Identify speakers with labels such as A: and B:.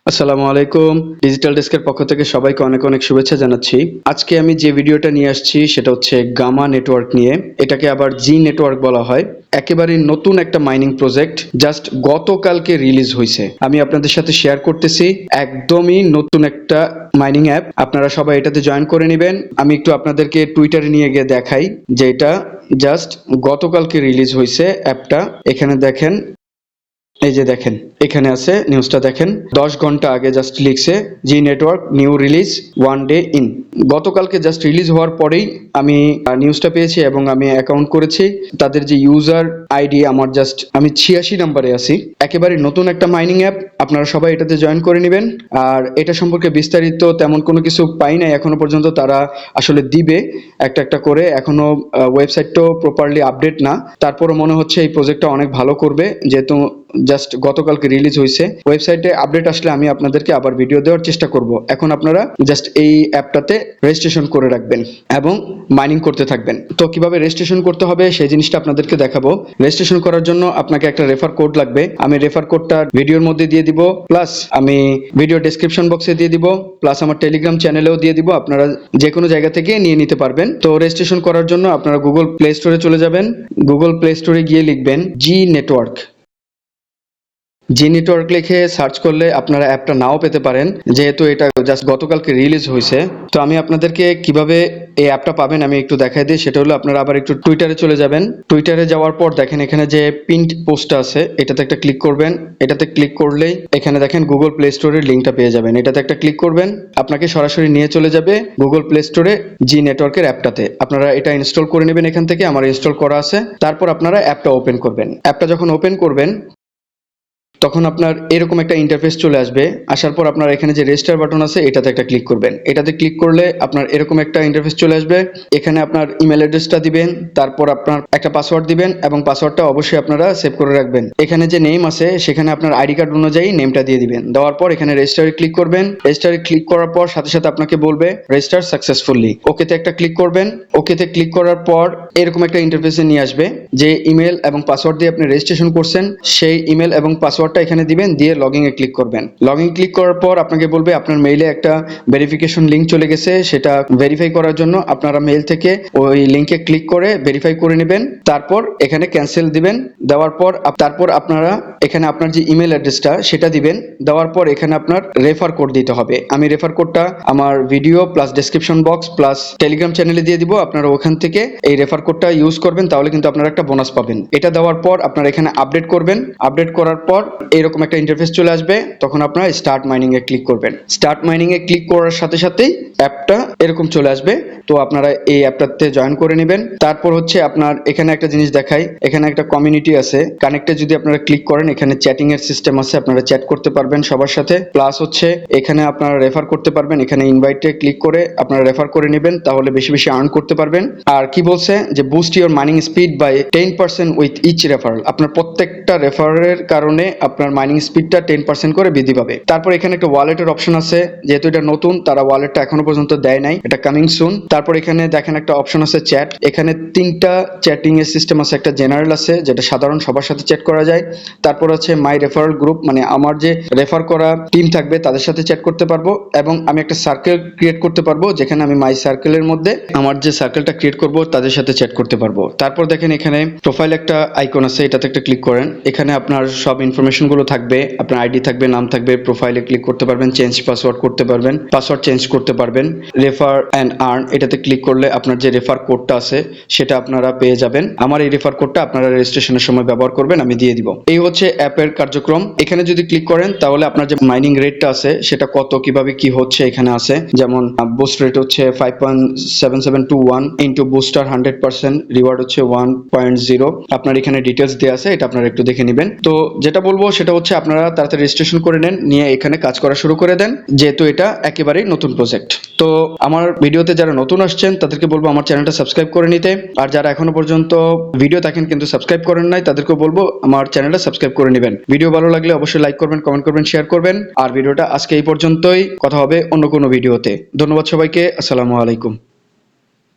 A: আসসালামু আলাইকুম। ডিজিটাল ডেস্কের পক্ষ থেকে সবাইকে অনেক অনেক শুভেচ্ছা জানাচ্ছি। আজকে আমি যে ভিডিওটা নিয়ে আসছি সেটা হচ্ছে গামা নেটওয়ার্ক নিয়ে। এটাকে আবার জি নেটওয়ার্ক বলা হয়। একেবারে নতুন একটা মাইনিং প্রজেক্ট, জাস্ট গতকালকে রিলিজ হয়েছে। আমি আপনাদের সাথে শেয়ার করতেছি, একদমই নতুন একটা মাইনিং অ্যাপ। আপনারা সবাই এটাতে জয়েন করে নেবেন। আমি একটু আপনাদেরকে টুইটারে নিয়ে গিয়ে দেখাই যে এটা জাস্ট গতকালকে রিলিজ হয়েছে অ্যাপটা। এখানে দেখেন, এই যে দেখেন এখানে আছে নিউজটা দেখেন, 10 ঘন্টা আগে জাস্ট লিখছে G network new release 1 day in. গতকালকে জাস্ট রিলিজ হওয়ার পরেই আমি নিউজটা পেয়েছি এবং আমি অ্যাকাউন্ট করেছি। তাদের যে ইউজার আইডি আমার জাস্ট আমি 86 নম্বরে আছি। একেবারে নতুন একটা মাইনিং অ্যাপ, আপনারা সবাই এটাতে জয়েন করে নেবেন। আর এটা সম্পর্কে বিস্তারিত তেমন কোনো কিছু পাই নাই এখনো পর্যন্ত, তারা আসলে দিবে একটা একটা করে। এখনো ওয়েবসাইটটাও প্রপারলি আপডেট না, তারপরও মনে হচ্ছে এই প্রজেক্টটা অনেক ভালো করবে, যেহেতু জাস্ট গতকালকে রিলিজ হয়েছে। ওয়েবসাইটে আপডেট আসলে আমি আপনাদেরকে আবার ভিডিও দেওয়ার চেষ্টা করব। এখন আপনারা জাস্ট এই অ্যাপটাতে রেজিস্ট্রেশন করে রাখবেন এবং মাইনিং করতে থাকবেন। তো কিভাবে রেজিস্ট্রেশন করতে হবে সেই জিনিসটা আপনাদেরকে দেখাবো। রেজিস্ট্রেশন করার জন্য আপনাকে একটা রেফার কোড লাগবে। আমি রেফার কোডটা ভিডিওর মধ্যে দিয়ে দিব, প্লাস আমি ভিডিও ডেসক্রিপশন বক্সে দিয়ে দিব, প্লাস আমার টেলিগ্রাম চ্যানেলেও দিয়ে দিব। আপনারা যে কোনো জায়গা থেকে নিয়ে নিতে পারবেন। তো রেজিস্ট্রেশন করার জন্য আপনারা গুগল প্লে স্টোরে চলে যাবেন। গুগল প্লে স্টোরে গিয়ে লিখবেন জি নেটওয়ার্ক। জি নেটওয়ার্ক লিখে সার্চ করলে আপনারা অ্যাপটা নাও পেতে পারেন, যেহেতু এটা জাস্ট গতকালকে রিলিজ হয়েছে। তো আমি আপনাদেরকে কিভাবে এই অ্যাপটা পাবেন আমি একটু দেখাই দিই। সেটা হলো আপনারা আবার একটু টুইটারে চলে যাবেন। টুইটারে যাওয়ার পর দেখেন এখানে যে পিন্ড পোস্টটা আছে এটাতে একটা ক্লিক করবেন। এটাতে ক্লিক করলেই এখানে দেখেন গুগল প্লে স্টোরের লিঙ্কটা পেয়ে যাবেন। এটাতে একটা ক্লিক করবেন, আপনাকে সরাসরি নিয়ে চলে যাবে গুগল প্লে স্টোরে জি নেটওয়ার্কের অ্যাপটাতে। আপনারা এটা ইনস্টল করে নেবেন এখান থেকে, আমার ইনস্টল করা আছে। তারপর আপনারা অ্যাপটা ওপেন করবেন। অ্যাপটা যখন ওপেন করবেন তখন আপনার এরকম একটা ইন্টারফেস চলে আসবে। আসার পর আপনার এখানে যে রেজিস্টার বাটন আছে এটাতে একটা ক্লিক করবেন। এটাতে ক্লিক করলে আপনার এরকম একটা ইন্টারফেস চলে আসবে। এখানে আপনার ইমেল অ্যাড্রেসটা দিবেন, তারপর আপনার একটা পাসওয়ার্ড দিবেন এবং পাসওয়ার্ডটা অবশ্যই আপনারা সেভ করে রাখবেন। এখানে যে নেম আছে সেখানে আপনার আইডি কার্ড অনুযায়ী নেমটা দিয়ে দিবেন। দেওয়ার পর এখানে রেজিস্টারে ক্লিক করবেন। রেজিস্টারে ক্লিক করার পর সাথে সাথে আপনাকে বলবে রেজিস্টার সাকসেসফুলি। ওকেতে একটা ক্লিক করবেন। ওকেতে ক্লিক করার পর এরকম একটা ইন্টারফেসে নিয়ে আসবে। যে ইমেল এবং পাসওয়ার্ড দিয়ে আপনি রেজিস্ট্রেশন করছেন সেই ইমেল এবং পাসওয়ার্ডটা এখানে দিবেন, দিয়ে লগইন এ ক্লিক করবেন। লগইন ক্লিক করার পর আপনাকে বলবে আপনার মেইলে একটা ভেরিফিকেশন লিংক চলে গেছে, সেটা ভেরিফাই করার জন্য আপনারা মেইল থেকে ওই লিংকে ক্লিক করে ভেরিফাই করে নেবেন। তারপর এখানে ক্যান্সেল দিবেন। দেওয়ার পর তারপর আপনারা এখানে আপনার যে ইমেল অ্যাড্রেসটা সেটা দিবেন। দেওয়ার পর এখানে আপনার রেফার কোড দিতে হবে। আমি রেফার কোডটা আমার video plus description box plus Telegram চ্যানেলে দিয়ে দিব। আপনারা ওখান থেকে এই রেফার কোডটা ইউজ করবেন, তাহলে কিন্তু আপনারা একটা বোনাস পাবেন। এটা দেওয়ার পর আপনারা এখানে আপডেট করবেন। আপডেট করার পর এরকম একটা ইন্টারফেস চলে আসবে। তখন আপনারা স্টার্ট মাইনিং এ ক্লিক করবেন। স্টার্ট মাইনিং এ ক্লিক করার সাথে সাথেই অ্যাপটা এরকম চলে আসবে। তো আপনারা এই অ্যাপটাতে জয়েন করে নেবেন। তারপর হচ্ছে আপনার এখানে একটা জিনিস দেখাই, এখানে একটা কমিউনিটি আছে। কানেক্টে যদি আপনারা ক্লিক করেন এখানে চ্যাটিং এর সিস্টেম আছে, আপনারা চ্যাট করতে পারবেন সবার সাথে। প্লাস হচ্ছে এখানে আপনারা রেফার করতে পারবেন। এখানে ইনভাইটে ক্লিক করে আপনারা রেফার করে নেবেন, তাহলে বেশি বেশি আর্ন করতে পারবেন। আর কি বলছে যে boost your mining speed by 10% with each referral. আপনার প্রত্যেকটা রেফারের কারণে আপনার মাইনিং স্পিডটা 10% করে বৃদ্ধি পাবে। তারপর এখানে একটা ওয়ালেটের অপশন আছে, যেহেতু এটা নতুন তারা ওয়ালেটটা এখনো পর্যন্ত দেয় নাই, এটা কামিং সুন। তারপর এখানে দেখেন একটা অপশন আছে চ্যাট। এখানে 3টা চ্যাটিং এর সিস্টেম আছে। একটা জেনারেল আছে যেটা সাধারণ সবার সাথে চ্যাট করা যায়। তারপর আছে মাই রেফারেল গ্রুপ, মানে আমার যে রেফার করা টিম থাকবে তাদের সাথে চ্যাট করতে পারবো। এবং আমি একটা সার্কেল ক্রিয়েট করতে পারবো, যেখানে আমি মাই সার্কেলের মধ্যে আমার যে সার্কেলটা ক্রিয়েট করব তাদের সাথে চ্যাট করতে পারবো। তারপর দেখেন এখানে প্রোফাইল একটা আইকন আছে, এটাতে একটা ক্লিক করেন। এখানে আপনার সব ইনফরমেশন গুলো থাকবে, আপনার আইডি থাকবে, নাম থাকবে। প্রোফাইলে ক্লিক করতে পারবেন, চেঞ্জ পাসওয়ার্ড করতে পারবেন, পাসওয়ার্ড চেঞ্জ করতে পারবেন। রেফার অ্যান্ড আর্ন এটাতে ক্লিক করলে আপনার যে রেফার কোডটা আছে সেটা আপনারা পেয়ে যাবেন। আমার এই রেফার কোডটা আপনারা রেজিস্ট্রেশনের সময় ব্যবহার করবেন, আমি দিয়ে দিব। এই হচ্ছে অ্যাপের কার্যক্রম। এখানে যদি ক্লিক করেন তাহলে আপনার যে মাইনিং রেটটা আছে সেটা কত, কিভাবে কি হচ্ছে এখানে আছে। যেমন বুস্ট রেট হচ্ছে 5.7721 ইন্টু বুস্টার 100%, রিওয়ার্ড হচ্ছে 1.0। আপনার এখানে ডিটেলস দেওয়া আছে, এটা আপনারা একটু দেখে নেবেন। তো যেটা বলবো সেটা হচ্ছে আপনারা তাড়াতাড়ি রেজিস্ট্রেশন করে নেন, নিয়ে এখানে কাজ করা শুরু করে দেন, যেহেতু এটা একেবারেই নতুন প্রজেক্ট। তো আমার ভিডিওতে যারা নতুন আসছেন তাদেরকে বলবো আমার চ্যানেলটা সাবস্ক্রাইব করে নিতে। আর যারা এখনো পর্যন্ত ভিডিও দেখেন কিন্তু সাবস্ক্রাইব করেন নাই তাদেরকে বলবো আমার চ্যানেলটা সাবস্ক্রাইব করে নেবেন। ভিডিও ভালো লাগলে অবশ্যই লাইক করবেন, কমেন্ট করবেন, শেয়ার করবেন। আর ভিডিওটা আজকে এই পর্যন্তই, কথা হবে অন্য কোনো ভিডিওতে। ধন্যবাদ সবাইকে, আসসালামু আলাইকুম।